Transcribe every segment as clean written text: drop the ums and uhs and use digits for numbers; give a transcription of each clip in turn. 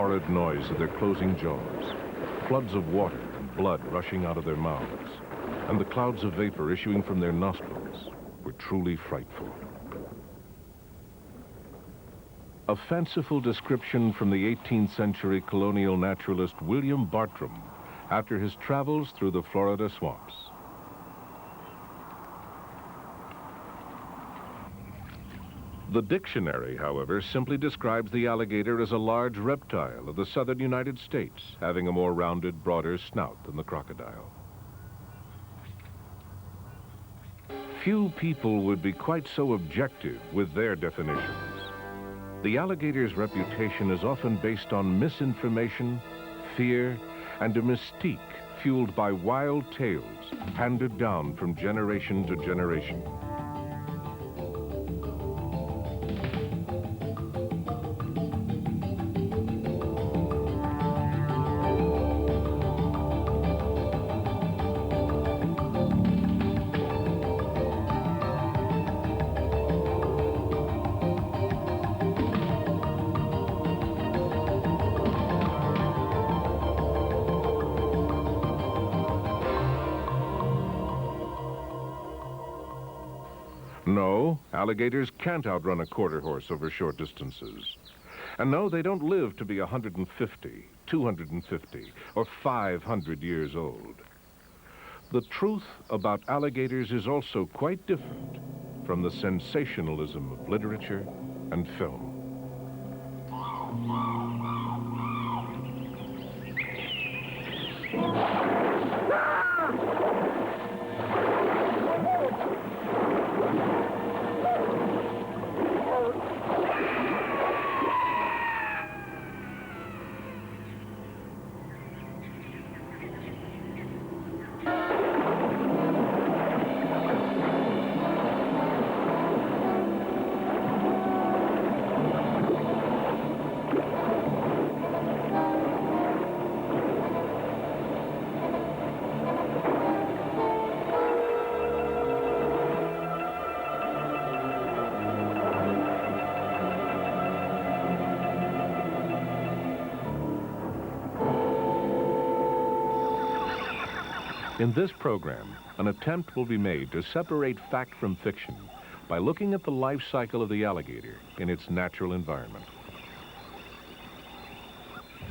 horrid noise of their closing jaws, floods of water and blood rushing out of their mouths, and the clouds of vapor issuing from their nostrils were truly frightful. A fanciful description from the 18th century colonial naturalist William Bartram after his travels through the Florida swamps. The dictionary, however, simply describes the alligator as a large reptile of the southern United States, having a more rounded, broader snout than the crocodile. Few people would be quite so objective with their definitions. The alligator's reputation is often based on misinformation, fear, and a mystique fueled by wild tales handed down from generation to generation. No, alligators can't outrun a quarter horse over short distances. And no, they don't live to be 150, 250, or 500 years old. The truth about alligators is also quite different from the sensationalism of literature and film. In this program, an attempt will be made to separate fact from fiction by looking at the life cycle of the alligator in its natural environment.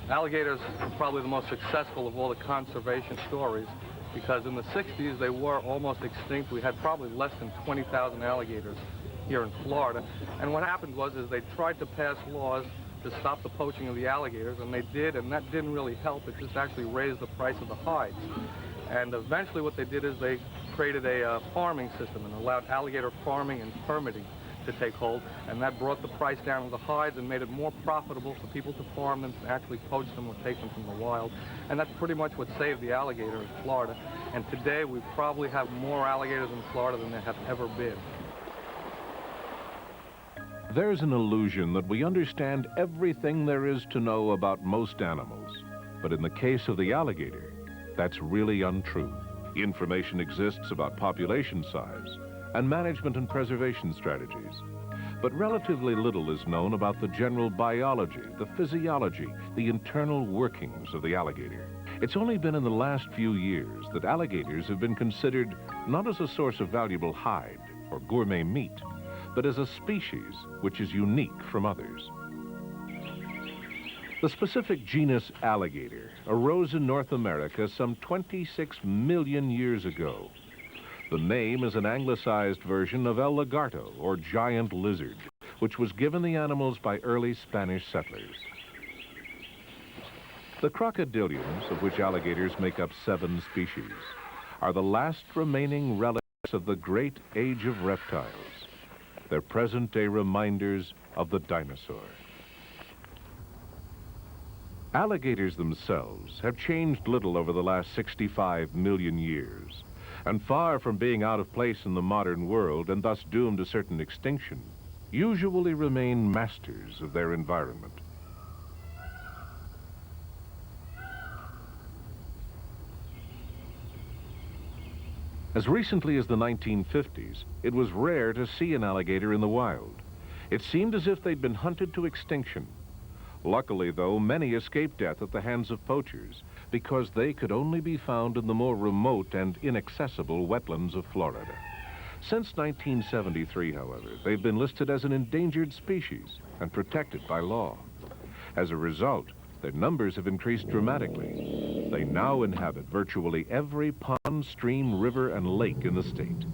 Alligators are probably the most successful of all the conservation stories because in the 60s they were almost extinct. We had probably less than 20,000 alligators here in Florida. And what happened was they tried to pass laws to stop the poaching of the alligators, and they did, and that didn't really help. It just actually raised the price of the hides. And eventually what they did is they created a farming system and allowed alligator farming and permitting to take hold, and that brought the price down of the hides and made it more profitable for people to farm them, to actually poach them or take them from the wild. And that's pretty much what saved the alligator in Florida. And today we probably have more alligators in Florida than there have ever been. There's an illusion that we understand everything there is to know about most animals. But in the case of the alligator, that's really untrue. Information exists about population size and management and preservation strategies. But relatively little is known about the general biology, the physiology, the internal workings of the alligator. It's only been in the last few years that alligators have been considered not as a source of valuable hide or gourmet meat, but as a species which is unique from others. The specific genus alligator arose in North America some 26 million years ago. The name is an anglicized version of El Lagarto, or giant lizard, which was given the animals by early Spanish settlers. The crocodilians, of which alligators make up 7 species, are the last remaining relics of the great age of reptiles. They're present-day reminders of the dinosaur. Alligators themselves have changed little over the last 65 million years, and far from being out of place in the modern world and thus doomed to certain extinction, usually remain masters of their environment. As recently as the 1950s, it was rare to see an alligator in the wild. It seemed as if they'd been hunted to extinction. Luckily, though, many escaped death at the hands of poachers because they could only be found in the more remote and inaccessible wetlands of Florida. Since 1973, however, they've been listed as an endangered species and protected by law. As a result, their numbers have increased dramatically. They now inhabit virtually every pond, stream, river, and lake in the state.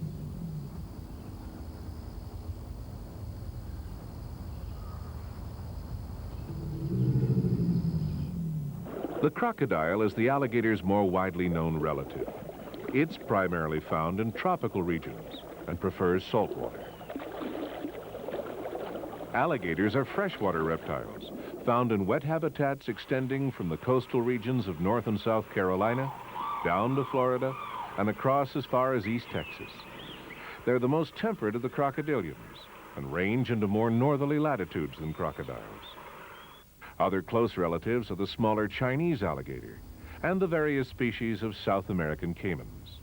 The crocodile is the alligator's more widely known relative. It's primarily found in tropical regions and prefers saltwater. Alligators are freshwater reptiles, found in wet habitats extending from the coastal regions of North and South Carolina, down to Florida, and across as far as East Texas. They're the most temperate of the crocodilians and range into more northerly latitudes than crocodiles. Other close relatives are the smaller Chinese alligator and the various species of South American caimans.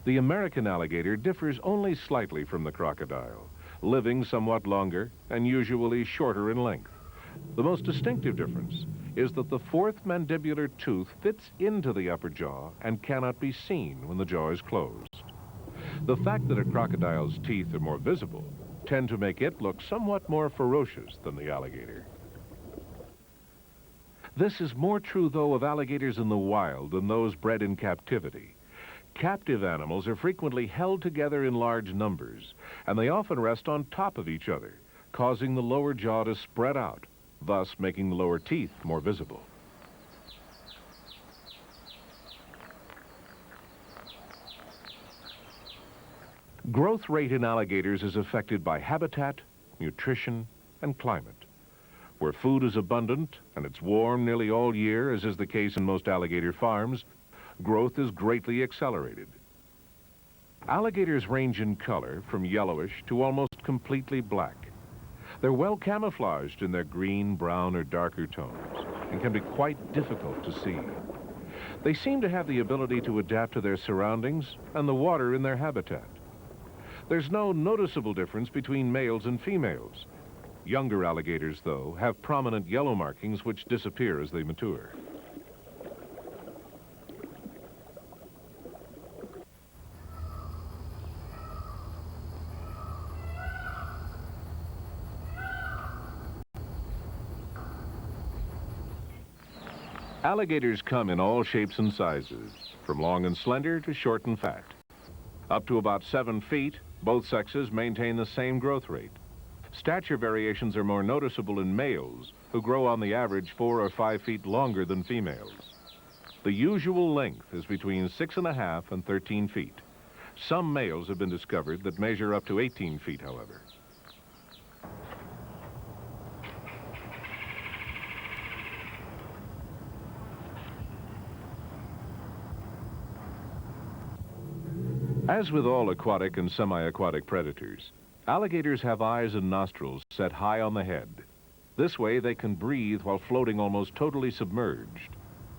The American alligator differs only slightly from the crocodile, living somewhat longer and usually shorter in length. The most distinctive difference is that the fourth mandibular tooth fits into the upper jaw and cannot be seen when the jaw is closed. The fact that a crocodile's teeth are more visible tend to make it look somewhat more ferocious than the alligator. This is more true, though, of alligators in the wild than those bred in captivity. Captive animals are frequently held together in large numbers, and they often rest on top of each other, causing the lower jaw to spread out, thus making the lower teeth more visible. Growth rate in alligators is affected by habitat, nutrition, and climate. Where food is abundant and it's warm nearly all year, as is the case in most alligator farms, growth is greatly accelerated. Alligators range in color from yellowish to almost completely black. They're well camouflaged in their green, brown, or darker tones and can be quite difficult to see. They seem to have the ability to adapt to their surroundings and the water in their habitat. There's no noticeable difference between males and females. Younger alligators, though, have prominent yellow markings which disappear as they mature. Alligators come in all shapes and sizes, from long and slender to short and fat. Up to about 7 feet, both sexes maintain the same growth rate. Stature variations are more noticeable in males, who grow on the average 4 or 5 feet longer than females. The usual length is between 6.5 and 13 feet. Some males have been discovered that measure up to 18 feet, however. As with all aquatic and semi-aquatic predators, alligators have eyes and nostrils set high on the head. This way they can breathe while floating almost totally submerged.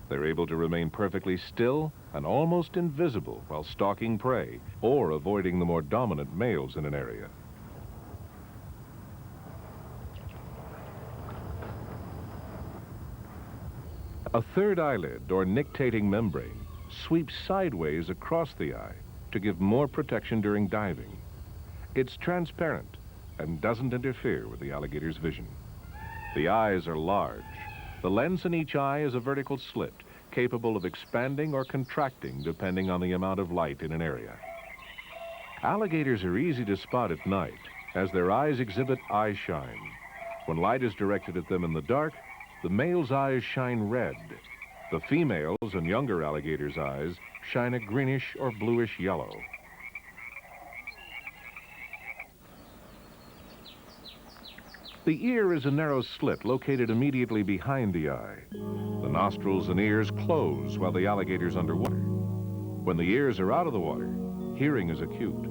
They're able to remain perfectly still and almost invisible while stalking prey or avoiding the more dominant males in an area. A third eyelid, or nictating membrane, sweeps sideways across the eye to give more protection during diving. It's transparent and doesn't interfere with the alligator's vision. The eyes are large. The lens in each eye is a vertical slit, capable of expanding or contracting depending on the amount of light in an area. Alligators are easy to spot at night, as their eyes exhibit eye shine. When light is directed at them in the dark, the male's eyes shine red. The female's and younger alligators' eyes shine a greenish or bluish yellow. The ear is a narrow slit located immediately behind the eye. The nostrils and ears close while the alligator's underwater. When the ears are out of the water, hearing is acute.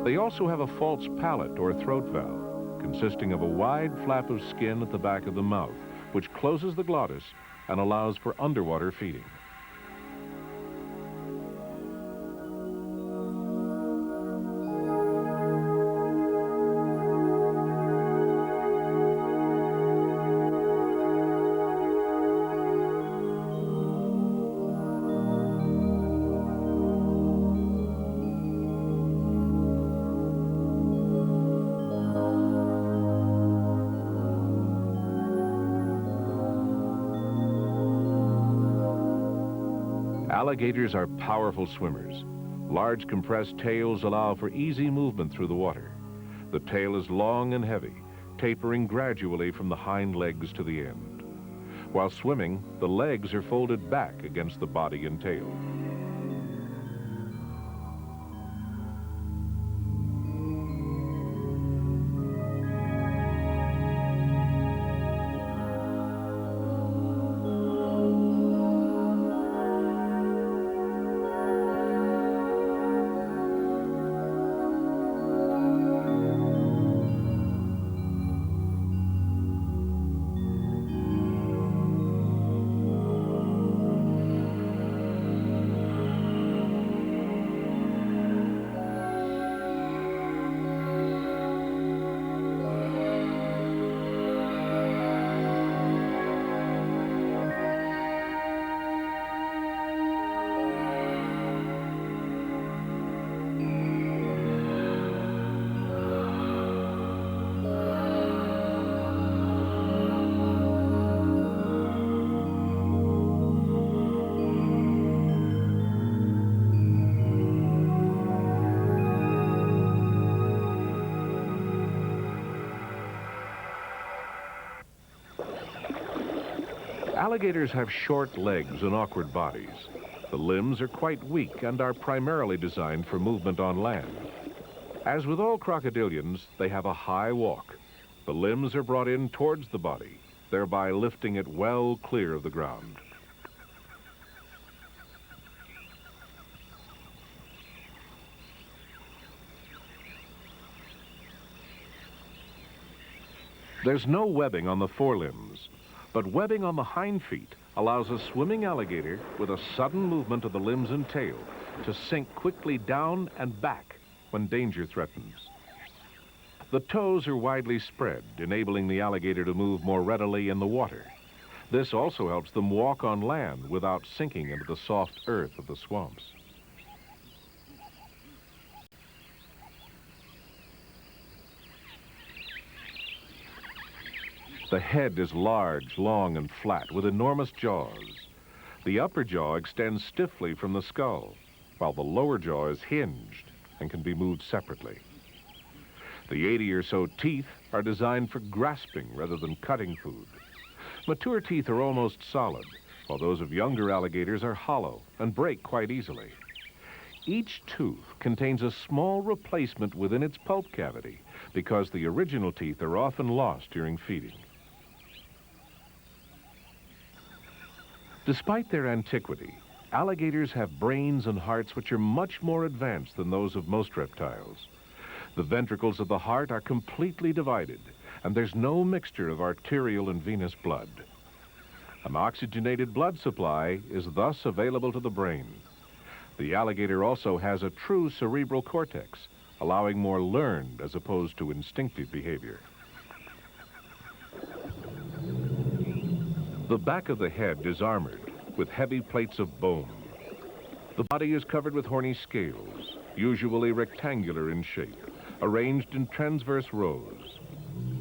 They also have a false palate or throat valve, consisting of a wide flap of skin at the back of the mouth, which closes the glottis and allows for underwater feeding. Alligators are powerful swimmers. Large compressed tails allow for easy movement through the water. The tail is long and heavy, tapering gradually from the hind legs to the end. While swimming, the legs are folded back against the body and tail. Alligators have short legs and awkward bodies. The limbs are quite weak and are primarily designed for movement on land. As with all crocodilians, they have a high walk. The limbs are brought in towards the body, thereby lifting it well clear of the ground. There's no webbing on the forelimbs, but webbing on the hind feet allows a swimming alligator with a sudden movement of the limbs and tail to sink quickly down and back when danger threatens. The toes are widely spread, enabling the alligator to move more readily in the water. This also helps them walk on land without sinking into the soft earth of the swamps. The head is large, long, and flat, with enormous jaws. The upper jaw extends stiffly from the skull, while the lower jaw is hinged and can be moved separately. The 80 or so teeth are designed for grasping rather than cutting food. Mature teeth are almost solid, while those of younger alligators are hollow and break quite easily. Each tooth contains a small replacement within its pulp cavity because the original teeth are often lost during feeding. Despite their antiquity, alligators have brains and hearts which are much more advanced than those of most reptiles. The ventricles of the heart are completely divided, and there's no mixture of arterial and venous blood. An oxygenated blood supply is thus available to the brain. The alligator also has a true cerebral cortex, allowing more learned as opposed to instinctive behavior. The back of the head is armored with heavy plates of bone. The body is covered with horny scales, usually rectangular in shape, arranged in transverse rows.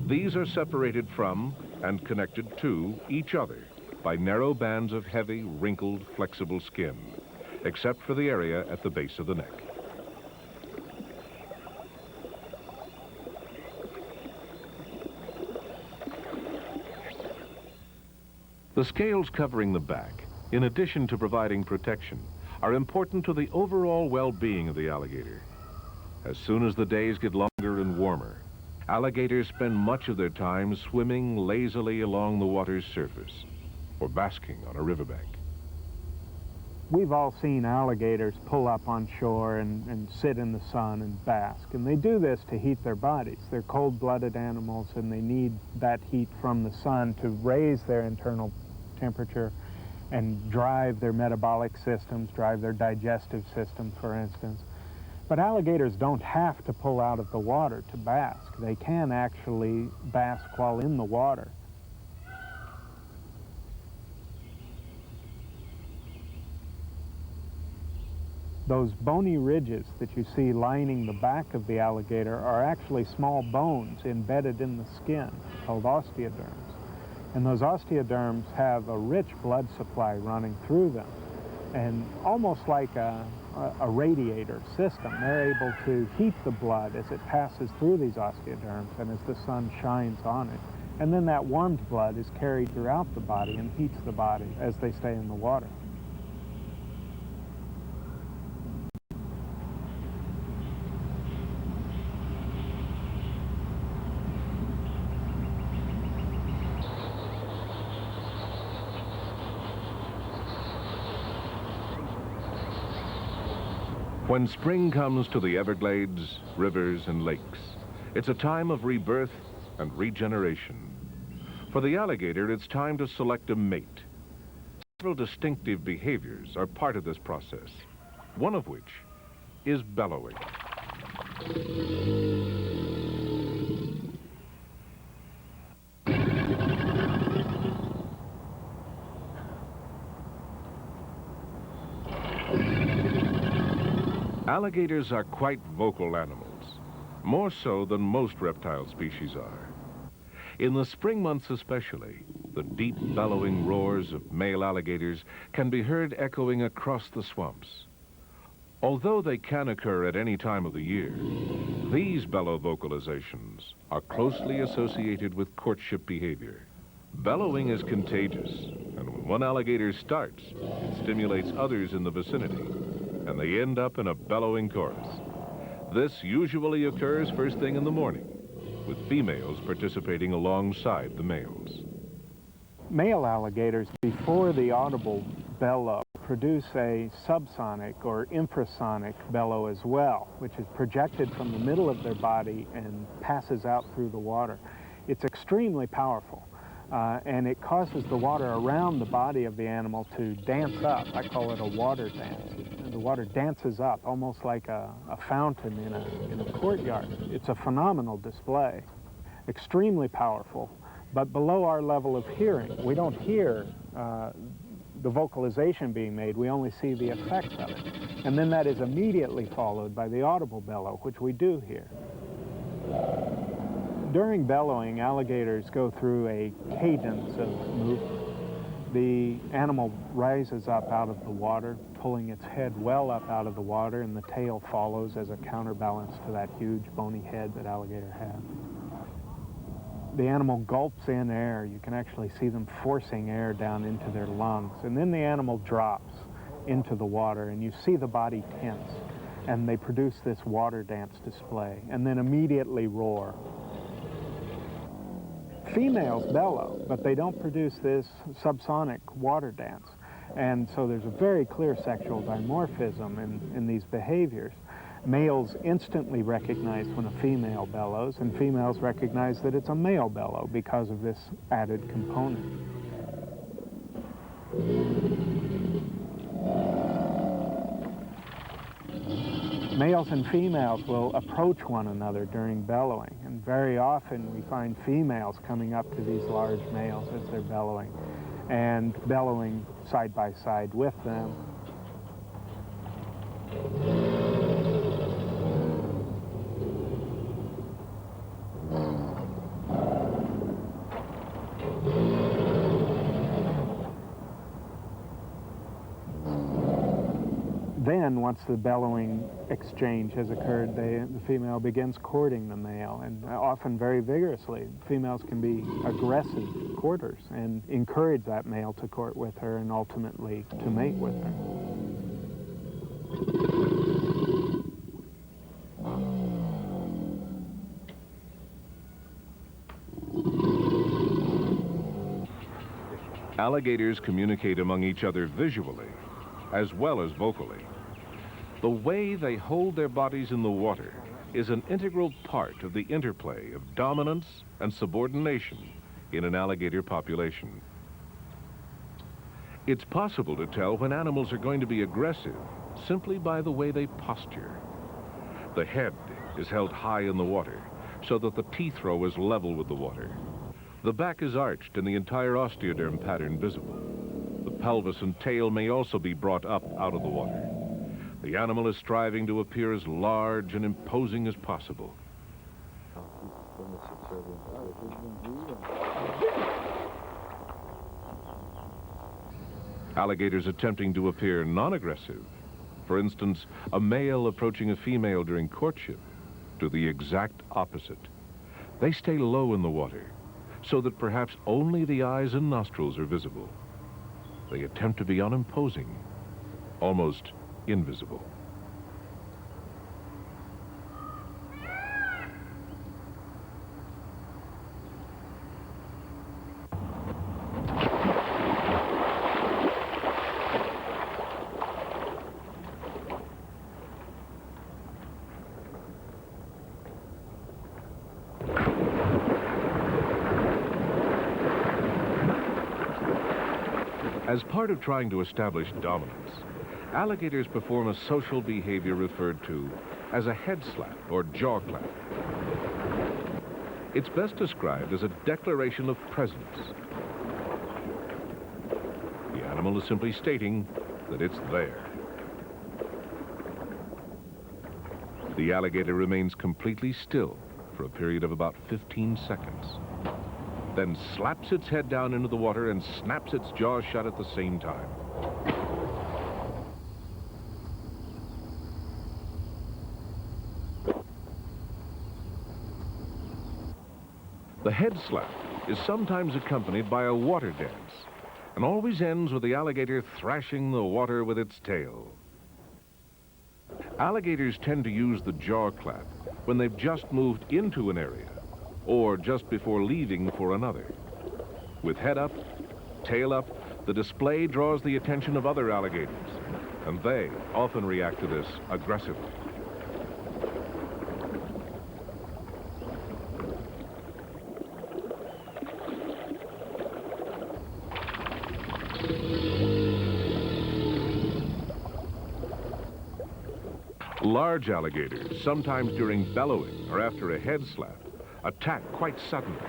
These are separated from and connected to each other by narrow bands of heavy, wrinkled, flexible skin, except for the area at the base of the neck. The scales covering the back, in addition to providing protection, are important to the overall well-being of the alligator. As soon as the days get longer and warmer, alligators spend much of their time swimming lazily along the water's surface or basking on a riverbank. We've all seen alligators pull up on shore and sit in the sun and bask, and they do this to heat their bodies. They're cold-blooded animals, and they need that heat from the sun to raise their internal temperature and drive their metabolic systems, drive their digestive system, for instance. But alligators don't have to pull out of the water to bask. They can actually bask while in the water. Those bony ridges that you see lining the back of the alligator are actually small bones embedded in the skin called osteoderms. And those osteoderms have a rich blood supply running through them. And almost like a radiator system, they're able to heat the blood as it passes through these osteoderms and as the sun shines on it. And then that warmed blood is carried throughout the body and heats the body as they stay in the water. When spring comes to the Everglades, rivers, and lakes, it's a time of rebirth and regeneration. For the alligator, it's time to select a mate. Several distinctive behaviors are part of this process, one of which is bellowing. Alligators are quite vocal animals, more so than most reptile species are. In the spring months especially, the deep bellowing roars of male alligators can be heard echoing across the swamps. Although they can occur at any time of the year, these bellow vocalizations are closely associated with courtship behavior. Bellowing is contagious, and when one alligator starts, it stimulates others in the vicinity, and they end up in a bellowing chorus. This usually occurs first thing in the morning, with females participating alongside the males. Male alligators, before the audible bellow, produce a subsonic or infrasonic bellow as well, which is projected from the middle of their body and passes out through the water. It's extremely powerful. And it causes the water around the body of the animal to dance up. I call it a water dance. And the water dances up, almost like a fountain in a courtyard. It's a phenomenal display, extremely powerful, but below our level of hearing. We don't hear the vocalization being made, we only see the effects of it. And then that is immediately followed by the audible bellow, which we do hear. During bellowing, alligators go through a cadence of movement. The animal rises up out of the water, pulling its head well up out of the water, and the tail follows as a counterbalance to that huge bony head that alligator has. The animal gulps in air. You can actually see them forcing air down into their lungs. And then the animal drops into the water, and you see the body tense. And they produce this water dance display, and then immediately roar. Females bellow, but they don't produce this subsonic water dance. And so there's a very clear sexual dimorphism in these behaviors. Males instantly recognize when a female bellows, and females recognize that it's a male bellow because of this added component. Males and females will approach one another during bellowing, and very often we find females coming up to these large males as they're bellowing, and bellowing side by side with them. Then, once the bellowing exchange has occurred, the female begins courting the male, and often very vigorously. Females can be aggressive courters and encourage that male to court with her and ultimately to mate with her. Alligators communicate among each other visually, as well as vocally. The way they hold their bodies in the water is an integral part of the interplay of dominance and subordination in an alligator population. It's possible to tell when animals are going to be aggressive simply by the way they posture. The head is held high in the water so that the teeth row is level with the water. The back is arched and the entire osteoderm pattern visible. The pelvis and tail may also be brought up out of the water. The animal is striving to appear as large and imposing as possible. Alligators attempting to appear non-aggressive, for instance, a male approaching a female during courtship, do the exact opposite. They stay low in the water, so that perhaps only the eyes and nostrils are visible. They attempt to be unimposing, almost invisible. As part of trying to establish dominance, alligators perform a social behavior referred to as a head slap or jaw clap. It's best described as a declaration of presence. The animal is simply stating that it's there. The alligator remains completely still for a period of about 15 seconds. Then slaps its head down into the water and snaps its jaws shut at the same time. The head slap is sometimes accompanied by a water dance and always ends with the alligator thrashing the water with its tail. Alligators tend to use the jaw clap when they've just moved into an area or just before leaving for another. With head up, tail up, the display draws the attention of other alligators, and they often react to this aggressively. Large alligators, sometimes during bellowing or after a head slap, attack quite suddenly.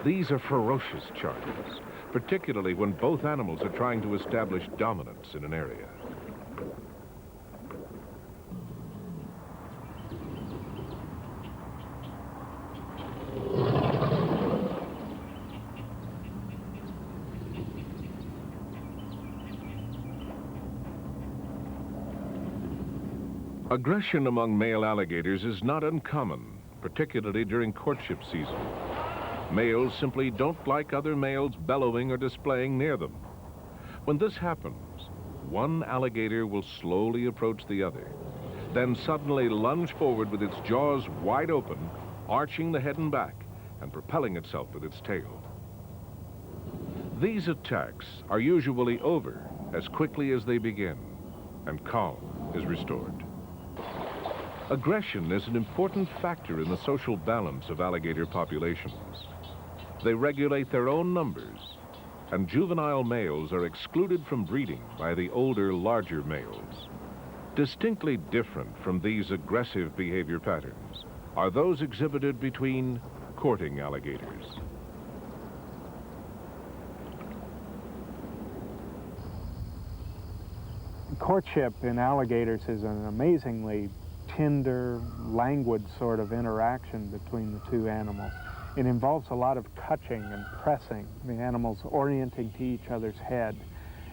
These are ferocious charges, particularly when both animals are trying to establish dominance in an area. Aggression among male alligators is not uncommon, particularly during courtship season. Males simply don't like other males bellowing or displaying near them. When this happens, one alligator will slowly approach the other, then suddenly lunge forward with its jaws wide open, arching the head and back, and propelling itself with its tail. These attacks are usually over as quickly as they begin, and calm is restored. Aggression is an important factor in the social balance of alligator populations. They regulate their own numbers, and juvenile males are excluded from breeding by the older, larger males. Distinctly different from these aggressive behavior patterns are those exhibited between courting alligators. Courtship in alligators is an amazingly tender, languid sort of interaction between the two animals. It involves a lot of touching and pressing, the animals orienting to each other's head,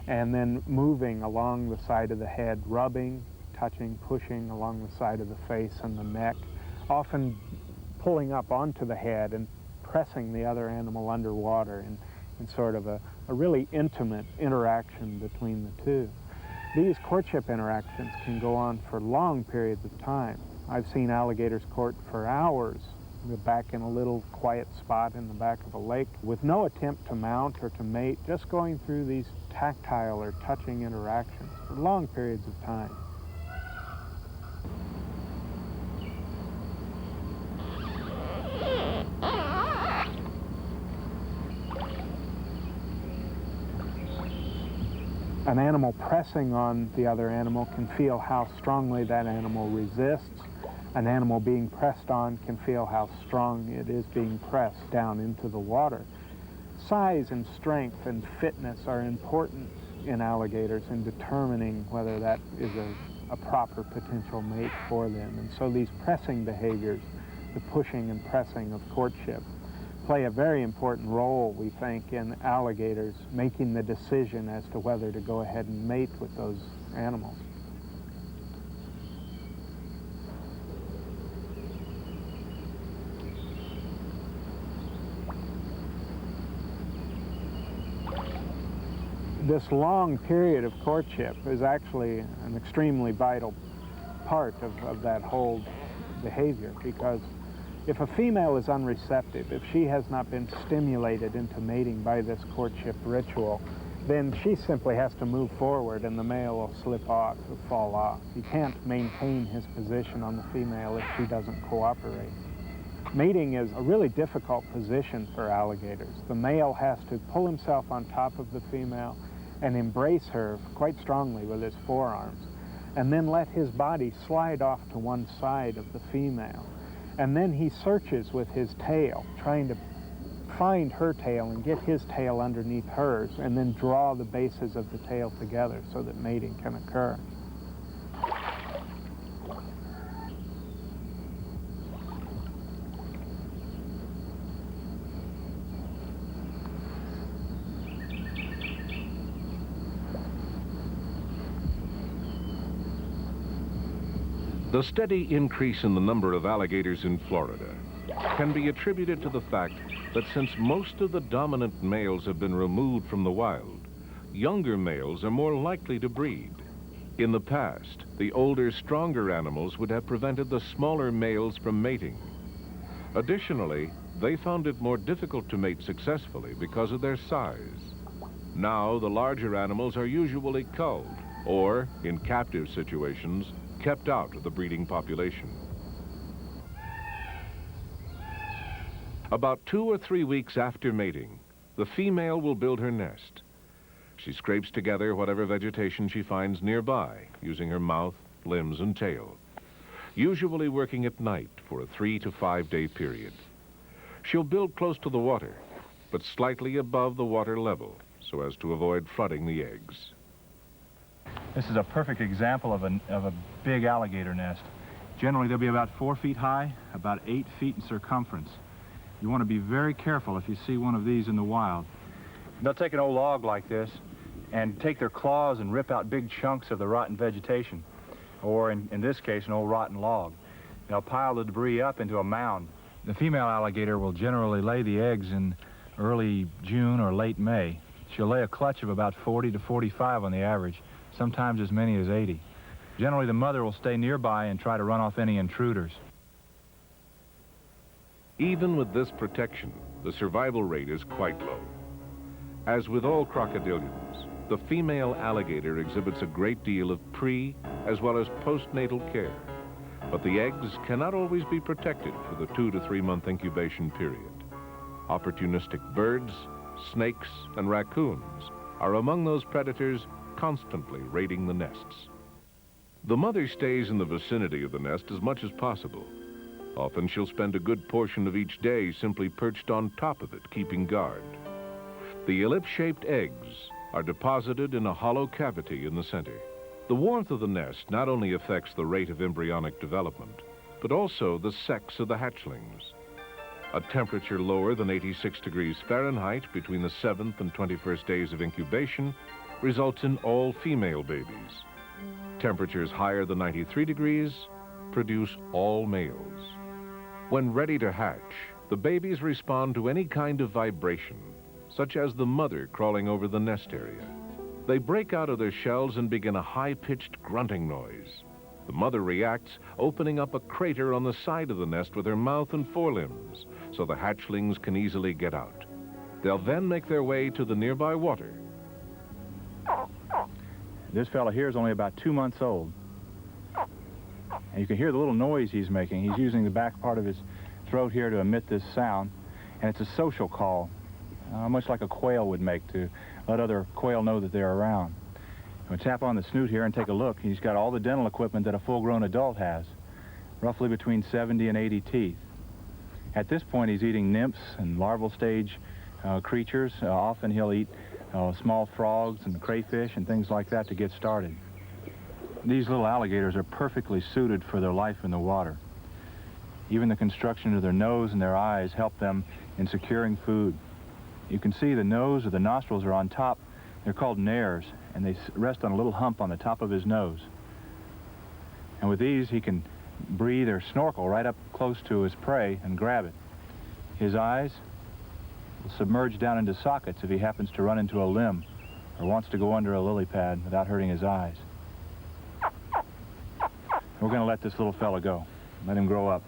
and then moving along the side of the head, rubbing, touching, pushing along the side of the face and the neck, often pulling up onto the head and pressing the other animal underwater in sort of a really intimate interaction between the two. These courtship interactions can go on for long periods of time. I've seen alligators court for hours, back in a little quiet spot in the back of a lake, with no attempt to mount or to mate, just going through these tactile or touching interactions for long periods of time. An animal pressing on the other animal can feel how strongly that animal resists. An animal being pressed on can feel how strong it is being pressed down into the water. Size and strength and fitness are important in alligators in determining whether that is a proper potential mate for them. And so these pressing behaviors, the pushing and pressing of courtship, play a very important role, we think, in alligators making the decision as to whether to go ahead and mate with those animals. This long period of courtship is actually an extremely vital part of that whole behavior, because if a female is unreceptive, if she has not been stimulated into mating by this courtship ritual, then she simply has to move forward and the male will slip off or fall off. He can't maintain his position on the female if she doesn't cooperate. Mating is a really difficult position for alligators. The male has to pull himself on top of the female and embrace her quite strongly with his forearms, and then let his body slide off to one side of the female. And then he searches with his tail, trying to find her tail and get his tail underneath hers, and then draw the bases of the tail together so that mating can occur. The steady increase in the number of alligators in Florida can be attributed to the fact that since most of the dominant males have been removed from the wild, younger males are more likely to breed. In the past, the older, stronger animals would have prevented the smaller males from mating. Additionally, they found it more difficult to mate successfully because of their size. Now, the larger animals are usually culled, or, in captive situations, kept out of the breeding population. About 2 or 3 weeks after mating, the female will build her nest. She scrapes together whatever vegetation she finds nearby, using her mouth, limbs, and tail, usually working at night for a 3 to 5 day period. She'll build close to the water, but slightly above the water level, so as to avoid flooding the eggs. This is a perfect example of a big alligator nest. Generally, they'll be about 4 feet high, about 8 feet in circumference. You want to be very careful if you see one of these in the wild. They'll take an old log like this and take their claws and rip out big chunks of the rotten vegetation, or in this case, an old rotten log. They'll pile the debris up into a mound. The female alligator will generally lay the eggs in early June or late May. She'll lay a clutch of about 40 to 45 on the average, sometimes as many as 80. Generally, the mother will stay nearby and try to run off any intruders. Even with this protection, the survival rate is quite low. As with all crocodilians, the female alligator exhibits a great deal of pre- as well as postnatal care, but the eggs cannot always be protected for the 2 to 3 month incubation period. Opportunistic birds, snakes, and raccoons are among those predators constantly raiding the nests. The mother stays in the vicinity of the nest as much as possible. Often she'll spend a good portion of each day simply perched on top of it, keeping guard. The ellipse-shaped eggs are deposited in a hollow cavity in the center. The warmth of the nest not only affects the rate of embryonic development, but also the sex of the hatchlings. A temperature lower than 86 degrees Fahrenheit between the 7th and 21st days of incubation results in all female babies. Temperatures higher than 93 degrees produce all males. When ready to hatch, the babies respond to any kind of vibration, such as the mother crawling over the nest area. They break out of their shells and begin a high-pitched grunting noise. The mother reacts, opening up a crater on the side of the nest with her mouth and forelimbs, so the hatchlings can easily get out. They'll then make their way to the nearby water. This fella here is only about 2 months old. And you can hear the little noise he's making. He's using the back part of his throat here to emit this sound, and it's a social call, much like a quail would make to let other quail know that they're around. We'll tap on the snoot here and take a look. He's got all the dental equipment that a full-grown adult has, roughly between 70 and 80 teeth. At this point, he's eating nymphs and larval stage creatures. Often he'll eat small frogs and crayfish and things like that to get started. These little alligators are perfectly suited for their life in the water. Even the construction of their nose and their eyes help them in securing food. You can see the nose or the nostrils are on top. They're called nares, and they rest on a little hump on the top of his nose. And with these, he can breathe or snorkel right up close to his prey and grab it. His eyes will submerge down into sockets if he happens to run into a limb or wants to go under a lily pad without hurting his eyes. We're going to let this little fella go. Let him grow up.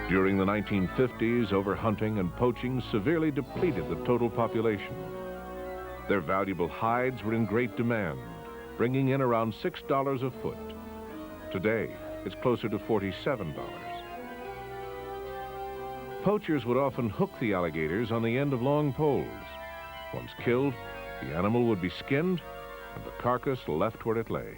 During the 1950s, overhunting and poaching severely depleted the total population. Their valuable hides were in great demand, bringing in around $6 a foot. Today, it's closer to $47. Poachers would often hook the alligators on the end of long poles. Once killed, the animal would be skinned and the carcass left where it lay.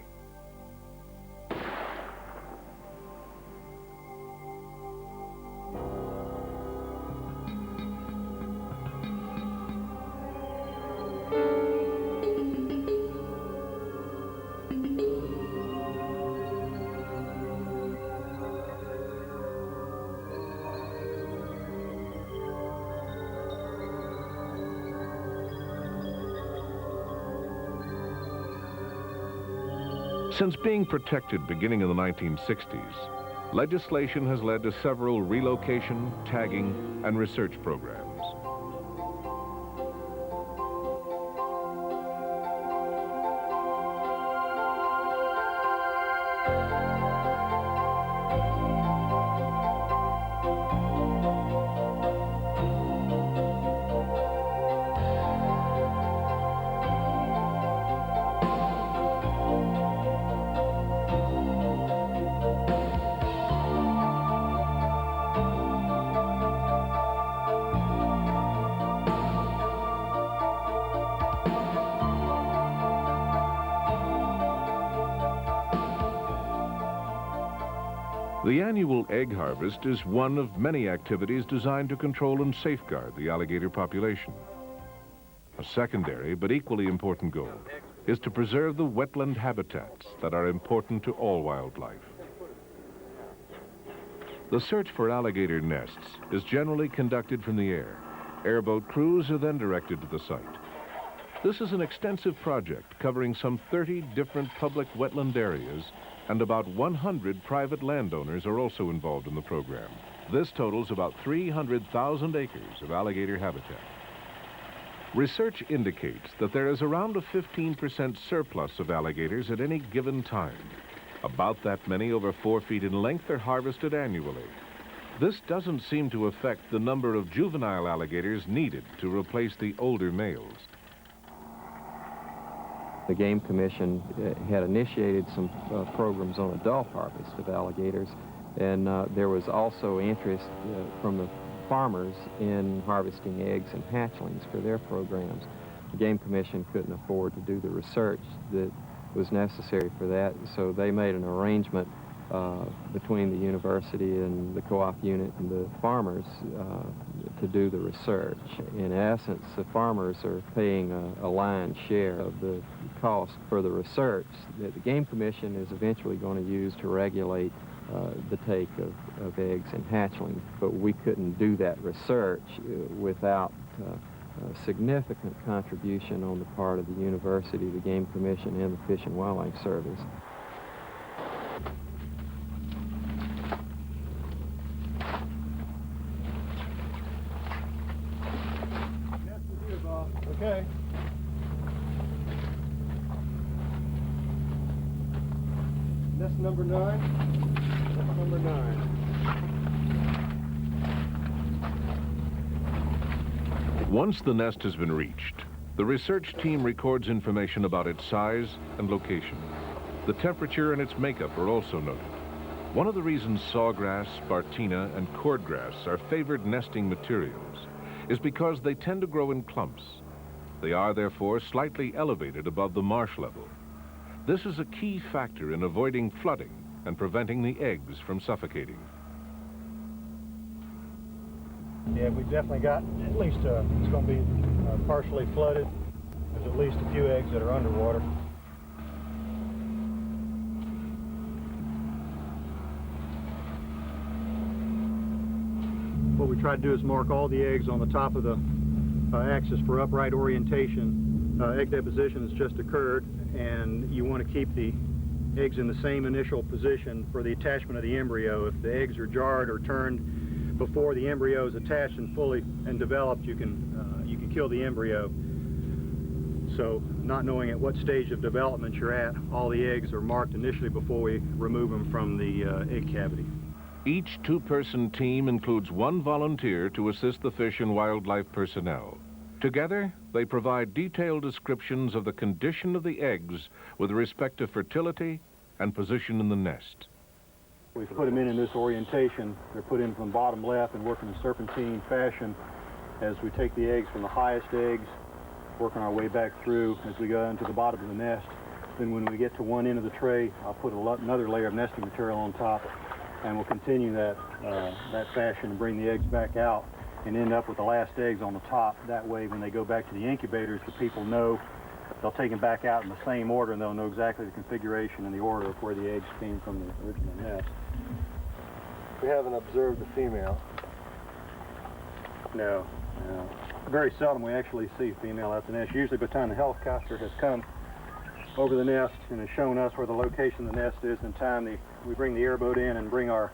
Since being protected beginning in the 1960s, legislation has led to several relocation, tagging, and research programs. The annual egg harvest is one of many activities designed to control and safeguard the alligator population. A secondary but equally important goal is to preserve the wetland habitats that are important to all wildlife. The search for alligator nests is generally conducted from the air. Airboat crews are then directed to the site. This is an extensive project covering some 30 different public wetland areas, and about 100 private landowners are also involved in the program. This totals about 300,000 acres of alligator habitat. Research indicates that there is around a 15% surplus of alligators at any given time. About that many over 4 feet in length are harvested annually. This doesn't seem to affect the number of juvenile alligators needed to replace the older males. The Game Commission had initiated some programs on adult harvest of alligators, and there was also interest from the farmers in harvesting eggs and hatchlings for their programs. The Game Commission couldn't afford to do the research that was necessary for that, so they made an arrangement between the university and the co-op unit and the farmers to do the research. In essence, the farmers are paying a lion's share of the cost for the research that the Game Commission is eventually going to use to regulate the take of eggs and hatchlings. But we couldn't do that research without a significant contribution on the part of the university, the Game Commission, and the Fish and Wildlife Service. Okay. Nest number 9. Nest number 9. Once the nest has been reached, the research team records information about its size and location. The temperature and its makeup are also noted. One of the reasons sawgrass, spartina, and cordgrass are favored nesting materials is because they tend to grow in clumps. They are, therefore, slightly elevated above the marsh level. This is a key factor in avoiding flooding and preventing the eggs from suffocating. Yeah, we've definitely got at least, it's going to be partially flooded. There's at least a few eggs that are underwater. What we try to do is mark all the eggs on the top of the axis for upright orientation. Egg deposition has just occurred, and you want to keep the eggs in the same initial position for the attachment of the embryo. If the eggs are jarred or turned before the embryo is attached and fully developed, you can kill the embryo. So, not knowing at what stage of development you're at, all the eggs are marked initially before we remove them from the egg cavity. Each two-person team includes one volunteer to assist the Fish and Wildlife personnel. Together, they provide detailed descriptions of the condition of the eggs with respect to fertility and position in the nest. We put them in this orientation. They're put in from bottom left and work in a serpentine fashion as we take the eggs from the highest eggs, working our way back through as we go into the bottom of the nest. Then when we get to one end of the tray, I'll put another layer of nesting material on top, and we'll continue that fashion and bring the eggs back out and end up with the last eggs on the top. That way, when they go back to the incubators, the people know they'll take them back out in the same order, and they'll know exactly the configuration and the order of where the eggs came from the original nest. We haven't observed the female. No. Very seldom we actually see a female at the nest. Usually by the time the helicopter has come over the nest and has shown us where the location of the nest is, in time we bring the airboat in and bring all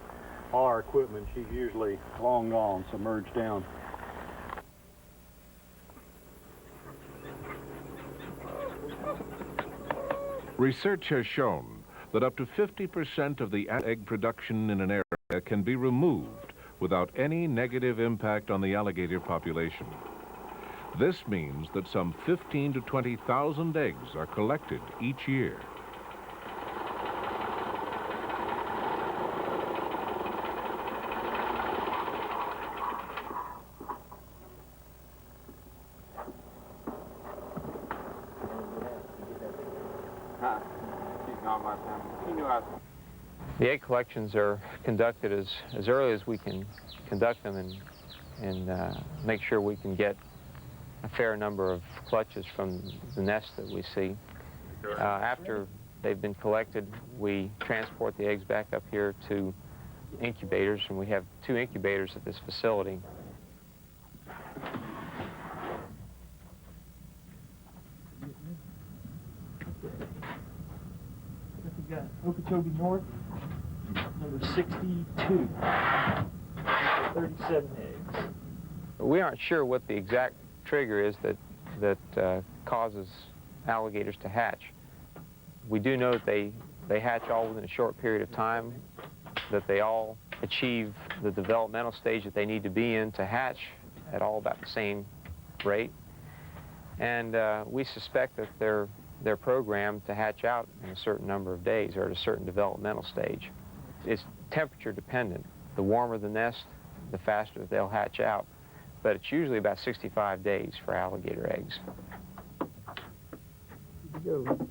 our equipment. She's usually long gone, submerged down. Research has shown that up to 50% of the egg production in an area can be removed without any negative impact on the alligator population. This means that some 15,000 to 20,000 eggs are collected each year. The egg collections are conducted as early as we can conduct them and make sure we can get a fair number of clutches from the nest that we see. After they've been collected, we transport the eggs back up here to incubators, and we have 2 incubators at this facility. We've got Okeechobee North, number 62, 37 eggs. We aren't sure what the exact trigger is that causes alligators to hatch. We do know that they hatch all within a short period of time, that they all achieve the developmental stage that they need to be in to hatch at all about the same rate. And we suspect that they're programmed to hatch out in a certain number of days or at a certain developmental stage. It's temperature dependent. The warmer the nest, the faster they'll hatch out. But it's usually about 65 days for alligator eggs. Here we go.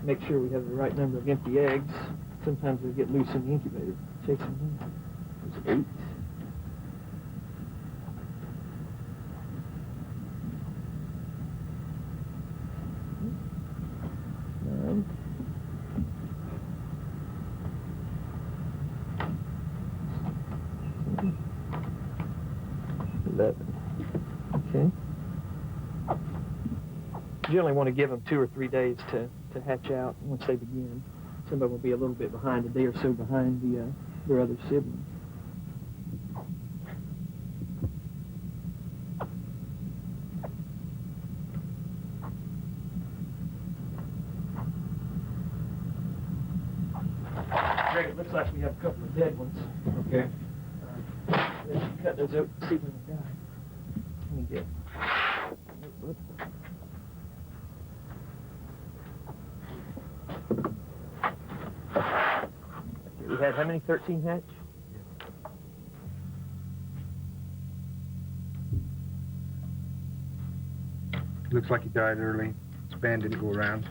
Make sure we have the right number of empty eggs. Sometimes they get loose in the incubator. Chase them in. There's 8. Okay. Generally want to give them 2 or 3 days to hatch out once they begin. Some of them will be a little bit behind, a day or so behind their other siblings. Greg, it looks like we have a couple of dead ones. Okay. Let's cut those open, see when they die. Let me get. We had how many? 13 hatch? Looks like he died early. His band didn't go around.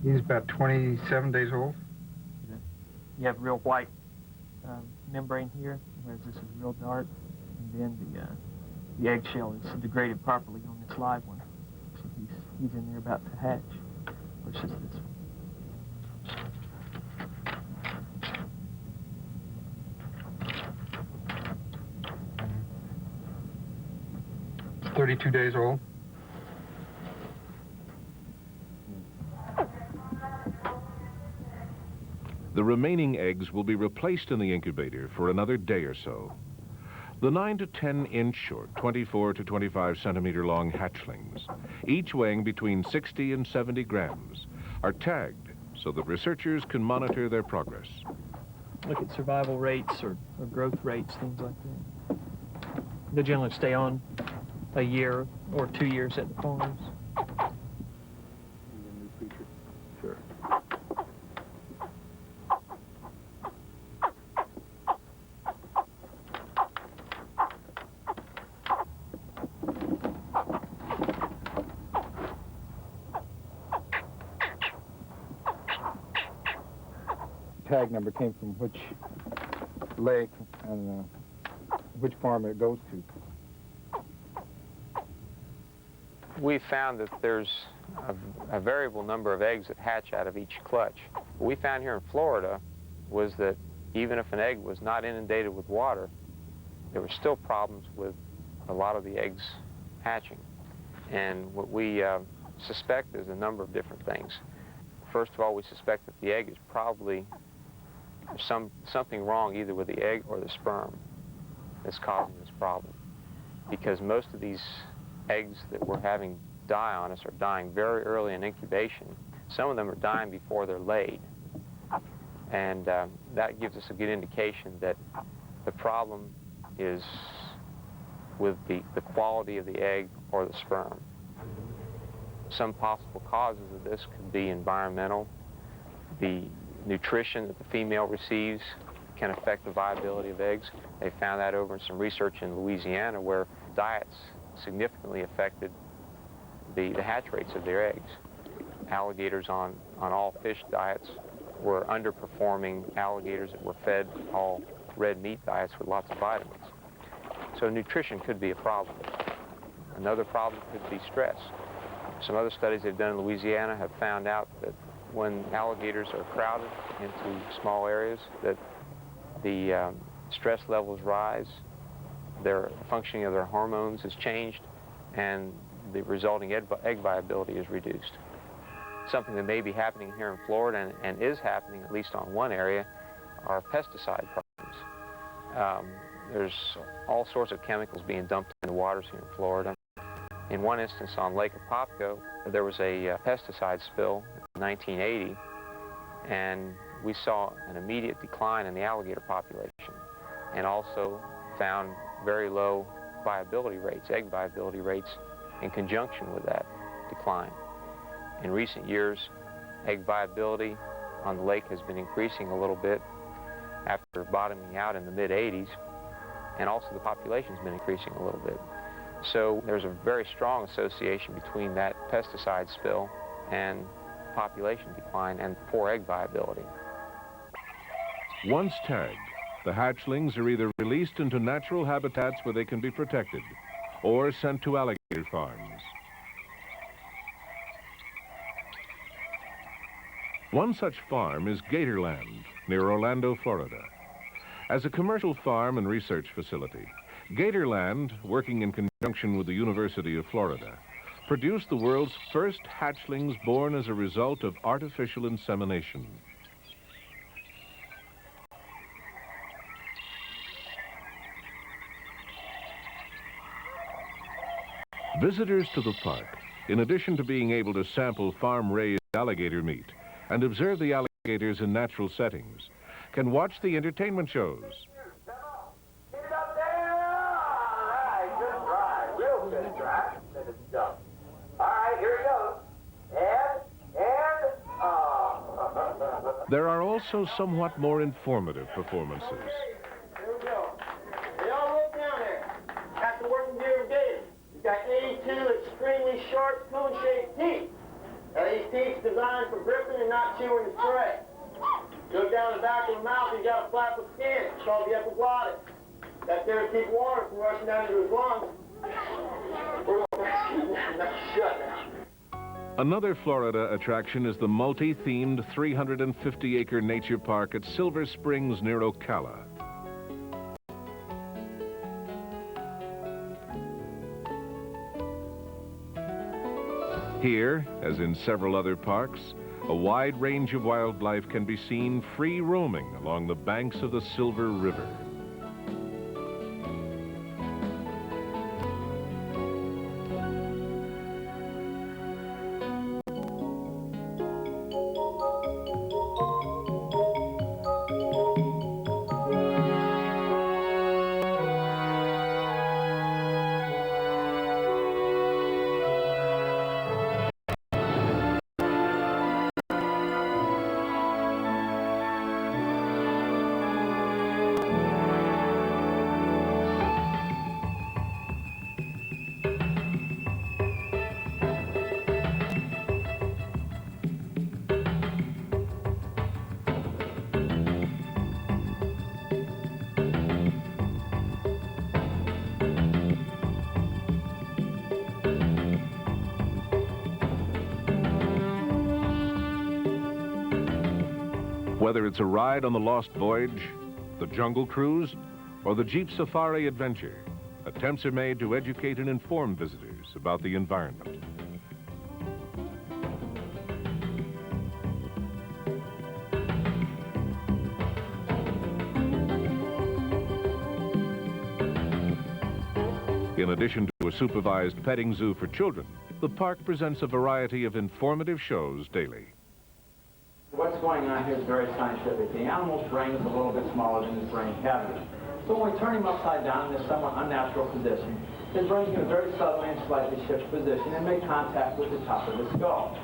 He's about 27 days old. You have real white membrane here, whereas this is real dark, and then the eggshell is degraded properly on this live one. So he's in there about to hatch, versus this one. 32 days old. The remaining eggs will be replaced in the incubator for another day or so. The 9 to 10 inch or 24 to 25 centimeter long hatchlings, each weighing between 60 and 70 grams, are tagged so that researchers can monitor their progress. Look at survival rates or growth rates, things like that. They generally stay on a year or 2 years at the farms. Sure. Tag number came from which leg and which farm it goes to. We found that there's a variable number of eggs that hatch out of each clutch. What we found here in Florida was that even if an egg was not inundated with water, there were still problems with a lot of the eggs hatching. And what we suspect is a number of different things. First of all, we suspect that the egg is probably something wrong either with the egg or the sperm that's causing this problem. Because most of these eggs that we're having die on us are dying very early in incubation. Some of them are dying before they're laid. And that gives us a good indication that the problem is with the quality of the egg or the sperm. Some possible causes of this could be environmental. The nutrition that the female receives can affect the viability of eggs. They found that over in some research in Louisiana where diets significantly affected the hatch rates of their eggs. Alligators on all fish diets were underperforming alligators that were fed all red meat diets with lots of vitamins. So nutrition could be a problem. Another problem could be stress. Some other studies they've done in Louisiana have found out that when alligators are crowded into small areas, that the stress levels rise, their functioning of their hormones is changed, and the resulting egg viability is reduced. Something that may be happening here in Florida and is happening at least on one area are pesticide problems. There's all sorts of chemicals being dumped in the waters here in Florida. In one instance on Lake Apopka, there was a pesticide spill in 1980, and we saw an immediate decline in the alligator population, and also found very low viability rates, egg viability rates, in conjunction with that decline. In recent years, egg viability on the lake has been increasing a little bit after bottoming out in the mid-80s, and also the population's been increasing a little bit. So there's a very strong association between that pesticide spill and population decline and poor egg viability. Once tagged, the hatchlings are either released into natural habitats where they can be protected or sent to alligator farms. One such farm is Gatorland, near Orlando, Florida. As a commercial farm and research facility, Gatorland, working in conjunction with the University of Florida, produced the world's first hatchlings born as a result of artificial insemination. Visitors to the park, in addition to being able to sample farm-raised alligator meat and observe the alligators in natural settings, can watch the entertainment shows. There are also somewhat more informative performances. Here we go. They all look down there. After working here with Gator, you've got 82 extremely sharp cone-shaped teeth. Now these teeth designed for gripping the back of the mouth, he's got a flap of skin. It's called the epiglottis. That's there to keep water from rushing down into his lungs. We're going to shut now. Another Florida attraction is the multi-themed 350-acre nature park at Silver Springs near Ocala. Here, as in several other parks, a wide range of wildlife can be seen free roaming along the banks of the Silver River. Whether it's a ride on the Lost Voyage, the Jungle Cruise, or the Jeep Safari Adventure, attempts are made to educate and inform visitors about the environment. In addition to a supervised petting zoo for children, the park presents a variety of informative shows daily. What's going on here is very scientific. The animal's brain is a little bit smaller than his brain cavity. So when we turn him upside down in a somewhat unnatural position, his brain's going to very subtly and slightly shift position and make contact with the top of the skull.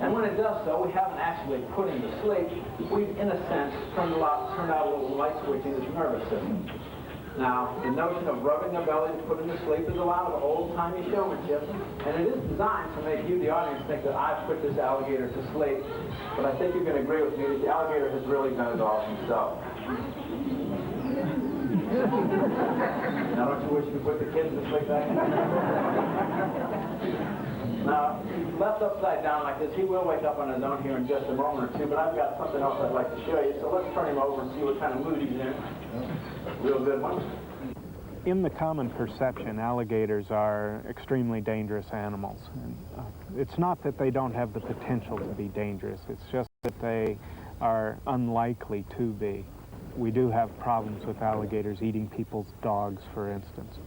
And when it does so, we haven't actually put him to sleep. We've, in a sense, turned out a little light switch in his nervous system. Now, the notion of rubbing the belly to put him to sleep is a lot of old-timey showmanship, and it is designed to make you, the audience, think that I've put this alligator to sleep. But I think you can agree with me that the alligator has really done it all himself. Now, don't you wish you could put the kids to sleep back in? Now, left upside down like this, he will wake up on his own here in just a moment or two, but I've got something else I'd like to show you, so let's turn him over and see what kind of mood he's in. Real good one. In the common perception, alligators are extremely dangerous animals. And, it's not that they don't have the potential to be dangerous, it's just that they are unlikely to be. We do have problems with alligators eating people's dogs, for instance.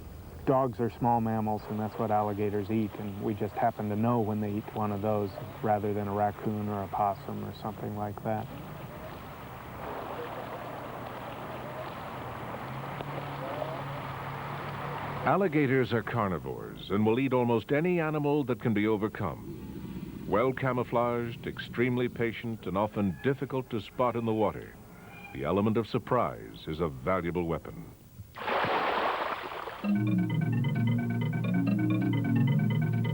Dogs are small mammals, and that's what alligators eat, and we just happen to know when they eat one of those rather than a raccoon or a possum or something like that. Alligators are carnivores and will eat almost any animal that can be overcome. Well camouflaged, extremely patient, and often difficult to spot in the water, the element of surprise is a valuable weapon.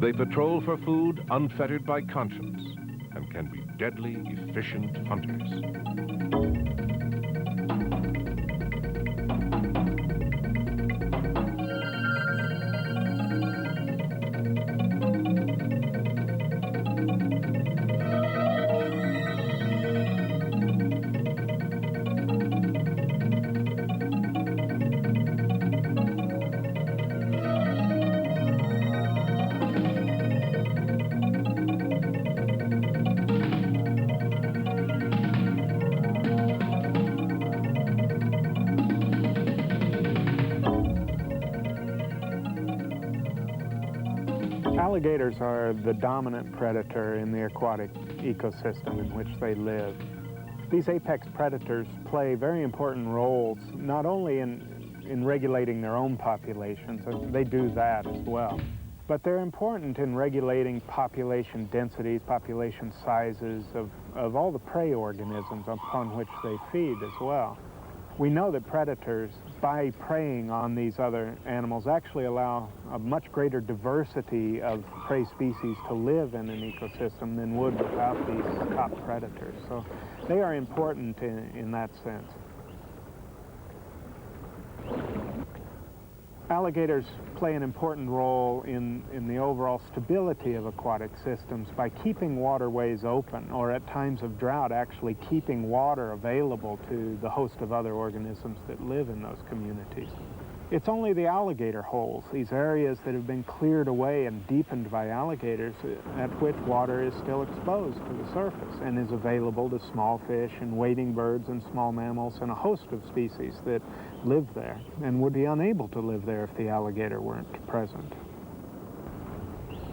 They patrol for food unfettered by conscience and can be deadly, efficient hunters. Alligators are the dominant predator in the aquatic ecosystem in which they live. These apex predators play very important roles, not only in regulating their own populations, and they do that as well, but they're important in regulating population densities, population sizes of all the prey organisms upon which they feed as well. We know that predators, by preying on these other animals, actually allow a much greater diversity of prey species to live in an ecosystem than would without these top predators. So they are important in that sense. Alligators play an important role in the overall stability of aquatic systems by keeping waterways open, or at times of drought actually keeping water available to the host of other organisms that live in those communities. It's only the alligator holes, these areas that have been cleared away and deepened by alligators, at which water is still exposed to the surface and is available to small fish and wading birds and small mammals and a host of species that live there and would be unable to live there if the alligator weren't present.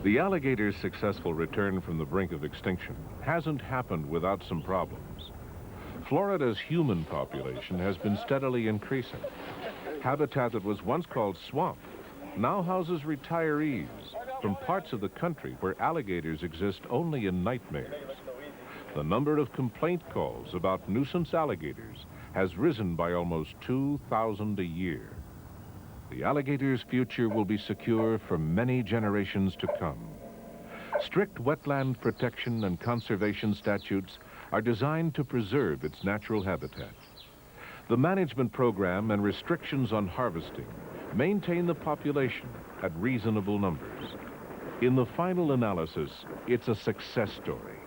The alligator's successful return from the brink of extinction hasn't happened without some problems. Florida's human population has been steadily increasing. Habitat that was once called swamp now houses retirees from parts of the country where alligators exist only in nightmares. The number of complaint calls about nuisance alligators has risen by almost 2,000 a year. The alligator's future will be secure for many generations to come. Strict wetland protection and conservation statutes are designed to preserve its natural habitat. The management program and restrictions on harvesting maintain the population at reasonable numbers. In the final analysis, it's a success story,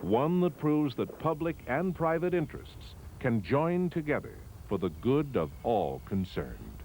one that proves that public and private interests can join together for the good of all concerned.